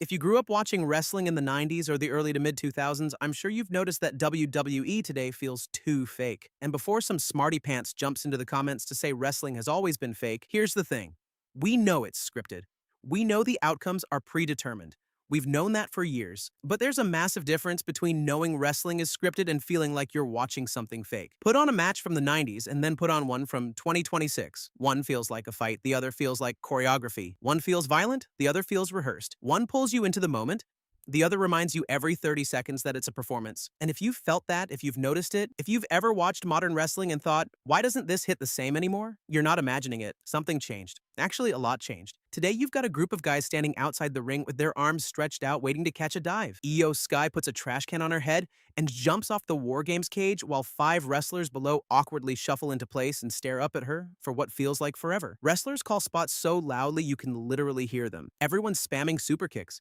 If you grew up watching wrestling in the 90s or the early to mid 2000s, I'm sure you've noticed that WWE today feels too fake. And before some smarty pants jumps into the comments to say wrestling has always been fake, here's the thing. We know it's scripted. We know the outcomes are predetermined. We've known that for years. But there's a massive difference between knowing wrestling is scripted and feeling like you're watching something fake. Put on a match from the 90s and then put on one from 2026. One feels like a fight, the other feels like choreography. One feels violent, the other feels rehearsed. One pulls you into the moment, the other reminds you every 30 seconds that it's a performance. And if you've felt that, if you've noticed it, if you've ever watched modern wrestling and thought, why doesn't this hit the same anymore? You're not imagining it. Something changed. Actually, a lot changed. Today, you've got a group of guys standing outside the ring with their arms stretched out waiting to catch a dive. Io Sky puts a trash can on her head and jumps off the War Games cage while 5 wrestlers below awkwardly shuffle into place and stare up at her for what feels like forever. Wrestlers call spots so loudly you can literally hear them. Everyone's spamming super kicks.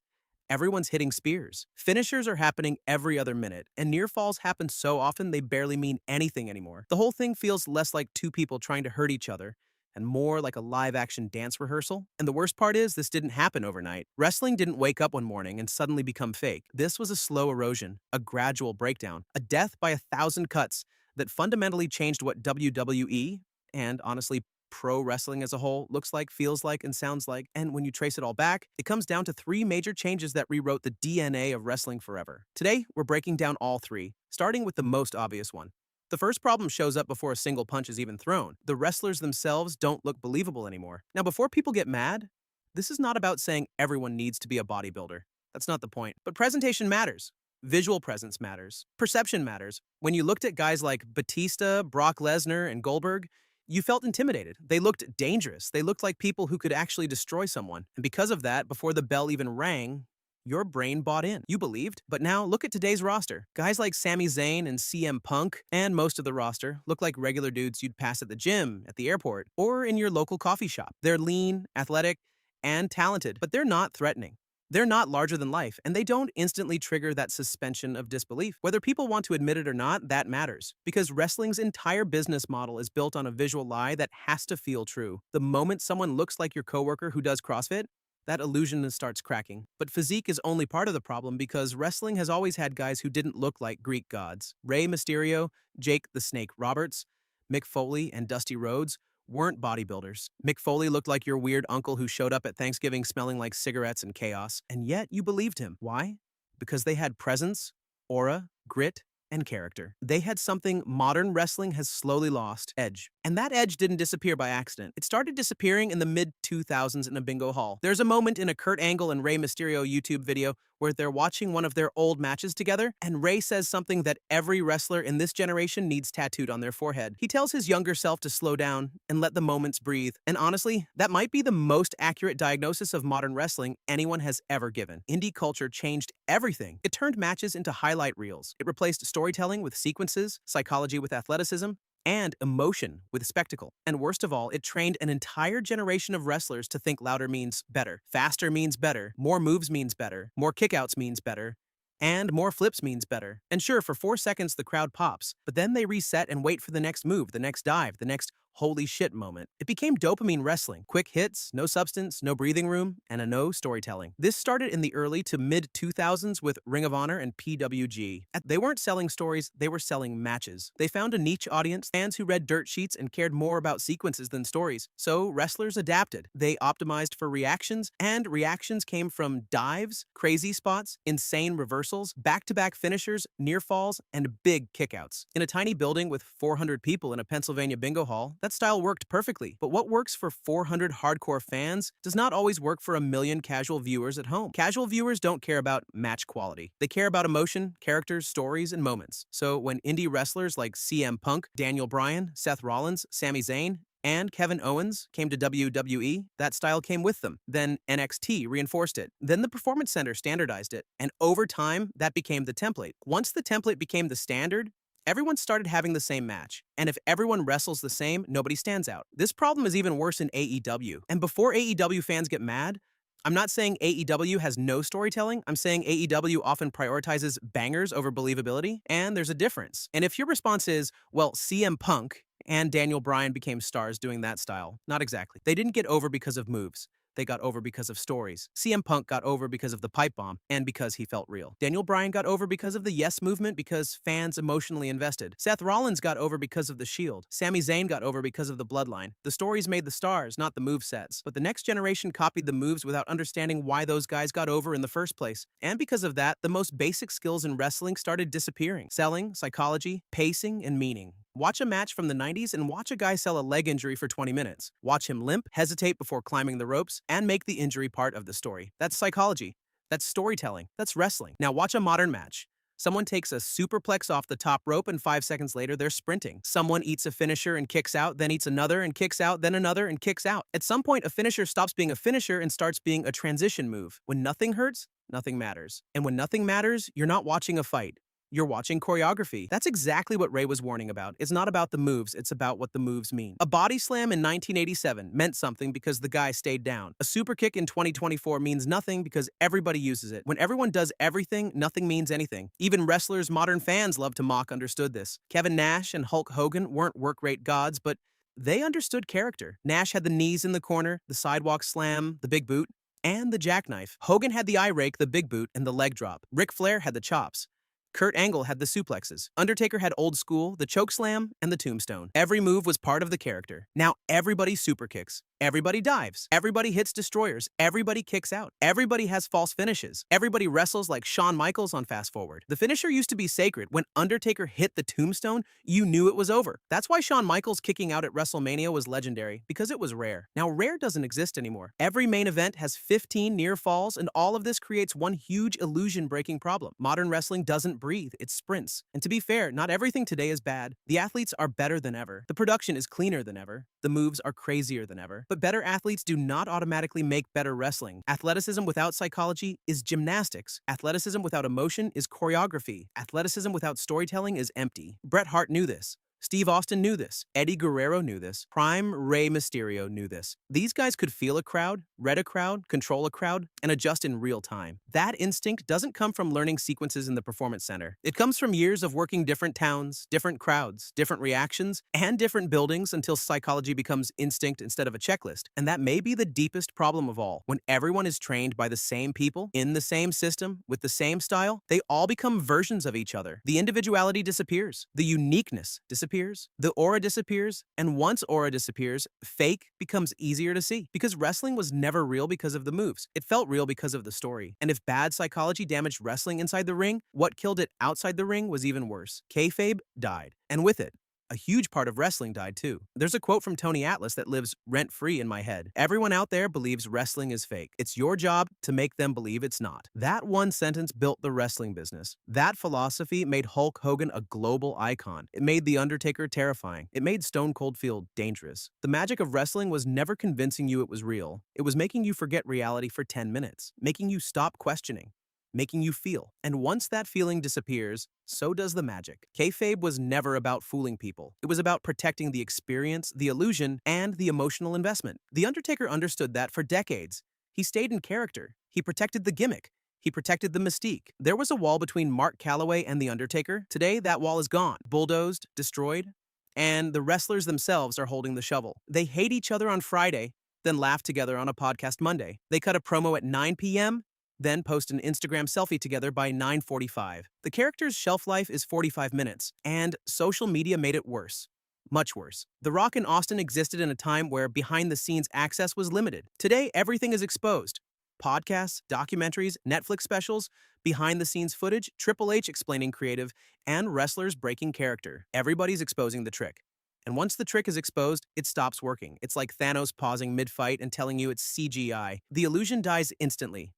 Everyone's hitting spears. Finishers are happening every other minute, and near falls happen so often they barely mean anything anymore. The whole thing feels less like two people trying to hurt each other and more like a live-action dance rehearsal. And the worst part is, this didn't happen overnight. Wrestling didn't wake up one morning and suddenly become fake. This was a slow erosion, a gradual breakdown, a death by 1,000 cuts that fundamentally changed what WWE, and honestly, pro wrestling as a whole, looks like, feels like, and sounds like. And when you trace it all back, it comes down to 3 major changes that rewrote the DNA of wrestling forever. Today, we're breaking down all 3, starting with the most obvious one. The first problem shows up before a single punch is even thrown. The wrestlers themselves don't look believable anymore. Now, before people get mad, this is not about saying everyone needs to be a bodybuilder. That's not the point. But presentation matters. Visual presence matters. Perception matters. When you looked at guys like Batista, Brock Lesnar, and Goldberg, you felt intimidated. They looked dangerous. They looked like people who could actually destroy someone. And because of that, before the bell even rang, your brain bought in. You believed. But now look at today's roster. Guys like Sami Zayn and CM Punk, and most of the roster, look like regular dudes you'd pass at the gym, at the airport, or in your local coffee shop. They're lean, athletic, and talented, but they're not threatening. They're not larger than life, and they don't instantly trigger that suspension of disbelief. Whether people want to admit it or not, that matters. Because wrestling's entire business model is built on a visual lie that has to feel true. The moment someone looks like your coworker who does CrossFit, that illusion starts cracking. But physique is only part of the problem because wrestling has always had guys who didn't look like Greek gods. Rey Mysterio, Jake the Snake Roberts, Mick Foley, and Dusty Rhodes weren't bodybuilders. Mick Foley looked like your weird uncle who showed up at Thanksgiving smelling like cigarettes and chaos, and yet you believed him. Why? Because they had presence, aura, grit, and character. They had something modern wrestling has slowly lost: edge. And that edge didn't disappear by accident. It started disappearing in the mid-2000s in a bingo hall. There's a moment in a Kurt Angle and Rey Mysterio YouTube video where they're watching one of their old matches together, and Rey says something that every wrestler in this generation needs tattooed on their forehead. He tells his younger self to slow down and let the moments breathe. And honestly, that might be the most accurate diagnosis of modern wrestling anyone has ever given. Indie culture changed everything. It turned matches into highlight reels. It replaced storytelling with sequences, psychology with athleticism, and emotion with spectacle. And worst of all, it trained an entire generation of wrestlers to think louder means better, faster means better, more moves means better, more kickouts means better, and more flips means better. And sure, for 4 seconds the crowd pops, but then they reset and wait for the next move, the next dive, the next holy shit moment. It became dopamine wrestling. Quick hits, no substance, no breathing room, and no storytelling. This started in the early to mid-2000s with Ring of Honor and PWG. They weren't selling stories, they were selling matches. They found a niche audience, fans who read dirt sheets and cared more about sequences than stories. So wrestlers adapted. They optimized for reactions, and reactions came from dives, crazy spots, insane reversals, back-to-back finishers, near falls, and big kickouts. In a tiny building with 400 people in a Pennsylvania bingo hall, that style worked perfectly. But what works for 400 hardcore fans does not always work for a million casual viewers at home. Casual viewers don't care about match quality. They care about emotion, characters, stories, and moments. So when indie wrestlers like CM Punk, Daniel Bryan, Seth Rollins, Sami Zayn, and Kevin Owens came to WWE, that style came with them. Then NXT reinforced it. Then the Performance Center standardized it. And over time, that became the template. Once the template became the standard, everyone started having the same match. And if everyone wrestles the same, nobody stands out. This problem is even worse in AEW. And before AEW fans get mad, I'm not saying AEW has no storytelling. I'm saying AEW often prioritizes bangers over believability, and there's a difference. And if your response is, well, CM Punk and Daniel Bryan became stars doing that style, not exactly. They didn't get over because of moves. they got over because of stories. CM Punk got over because of the pipe bomb and because he felt real. Daniel Bryan got over because of the Yes movement because fans emotionally invested. Seth Rollins got over because of the Shield. Sami Zayn got over because of the Bloodline. The stories made the stars, not the movesets. But the next generation copied the moves without understanding why those guys got over in the first place. And because of that, the most basic skills in wrestling started disappearing. Selling, psychology, pacing, and meaning. Watch a match from the 90s and watch a guy sell a leg injury for 20 minutes. Watch him limp, hesitate before climbing the ropes, and make the injury part of the story. That's psychology. That's storytelling. That's wrestling. Now watch a modern match. Someone takes a superplex off the top rope and 5 seconds later they're sprinting. Someone eats a finisher and kicks out, then eats another and kicks out, then another and kicks out. At some point, a finisher stops being a finisher and starts being a transition move. When nothing hurts, nothing matters. And when nothing matters, you're not watching a fight. You're watching choreography. That's exactly what Ray was warning about. It's not about the moves, it's about what the moves mean. A body slam in 1987 meant something because the guy stayed down. A super kick in 2024 means nothing because everybody uses it. When everyone does everything, nothing means anything. Even wrestlers modern fans love to mock understood this. Kevin Nash and Hulk Hogan weren't work rate gods, but they understood character. Nash had the knees in the corner, the sidewalk slam, the big boot, and the jackknife. Hogan had the eye rake, the big boot, and the leg drop. Ric Flair had the chops. Kurt Angle had the suplexes. Undertaker had old school, the chokeslam, and the tombstone. Every move was part of the character. Now everybody super kicks. Everybody dives. Everybody hits destroyers. Everybody kicks out. Everybody has false finishes. Everybody wrestles like Shawn Michaels on Fast Forward. The finisher used to be sacred. When Undertaker hit the tombstone, you knew it was over. That's why Shawn Michaels kicking out at WrestleMania was legendary, because it was rare. Now rare doesn't exist anymore. Every main event has 15 near falls, and all of this creates one huge illusion-breaking problem. Modern wrestling doesn't breathe, it sprints. And to be fair, not everything today is bad. The athletes are better than ever. The production is cleaner than ever. The moves are crazier than ever. But better athletes do not automatically make better wrestling. Athleticism without psychology is gymnastics. Athleticism without emotion is choreography. Athleticism without storytelling is empty. Bret Hart knew this. Steve Austin knew this. Eddie Guerrero knew this. Prime Rey Mysterio knew this. These guys could feel a crowd, read a crowd, control a crowd, and adjust in real time. That instinct doesn't come from learning sequences in the performance center. It comes from years of working different towns, different crowds, different reactions, and different buildings until psychology becomes instinct instead of a checklist. And that may be the deepest problem of all. When everyone is trained by the same people, in the same system, with the same style, they all become versions of each other. The individuality disappears. The uniqueness disappears. The aura disappears, and once aura disappears, fake becomes easier to see. Because wrestling was never real because of the moves. It felt real because of the story. And if bad psychology damaged wrestling inside the ring, what killed it outside the ring was even worse. Kayfabe died. And with it, a huge part of wrestling died too. There's a quote from Tony Atlas that lives rent-free in my head. Everyone out there believes wrestling is fake. It's your job to make them believe it's not. That one sentence built the wrestling business. That philosophy made Hulk Hogan a global icon. It made The Undertaker terrifying. It made Stone Cold feel dangerous. The magic of wrestling was never convincing you it was real. It was making you forget reality for 10 minutes, making you stop questioning, making you feel. And once that feeling disappears, so does the magic. Kayfabe was never about fooling people. It was about protecting the experience, the illusion, and the emotional investment. The Undertaker understood that for decades. He stayed in character. He protected the gimmick. He protected the mystique. There was a wall between Mark Calloway and The Undertaker. Today, that wall is gone, bulldozed, destroyed, and the wrestlers themselves are holding the shovel. They hate each other on Friday, then laugh together on a podcast Monday. They cut a promo at 9 p.m., then post an Instagram selfie together by 9:45. The character's shelf life is 45 minutes, and social media made it worse. Much worse. The Rock and Austin existed in a time where behind-the-scenes access was limited. Today, everything is exposed. Podcasts, documentaries, Netflix specials, behind-the-scenes footage, Triple H explaining creative, and wrestlers breaking character. Everybody's exposing the trick. And once the trick is exposed, it stops working. It's like Thanos pausing mid-fight and telling you it's CGI. The illusion dies instantly.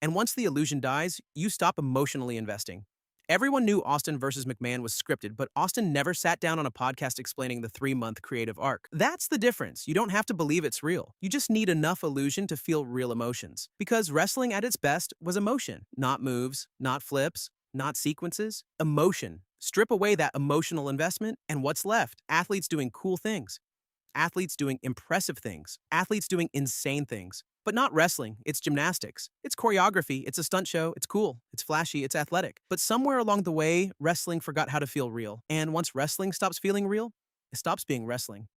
And once the illusion dies, you stop emotionally investing. Everyone knew Austin versus McMahon was scripted, but Austin never sat down on a podcast explaining the 3-month creative arc. That's the difference. You don't have to believe it's real. You just need enough illusion to feel real emotions. Because wrestling at its best was emotion. Not moves, not flips, not sequences. Emotion. Strip away that emotional investment, and what's left? Athletes doing cool things. Athletes doing impressive things. Athletes doing insane things. But not wrestling, it's gymnastics. It's choreography, it's a stunt show, it's cool, it's flashy, it's athletic. But somewhere along the way, wrestling forgot how to feel real. And once wrestling stops feeling real, it stops being wrestling.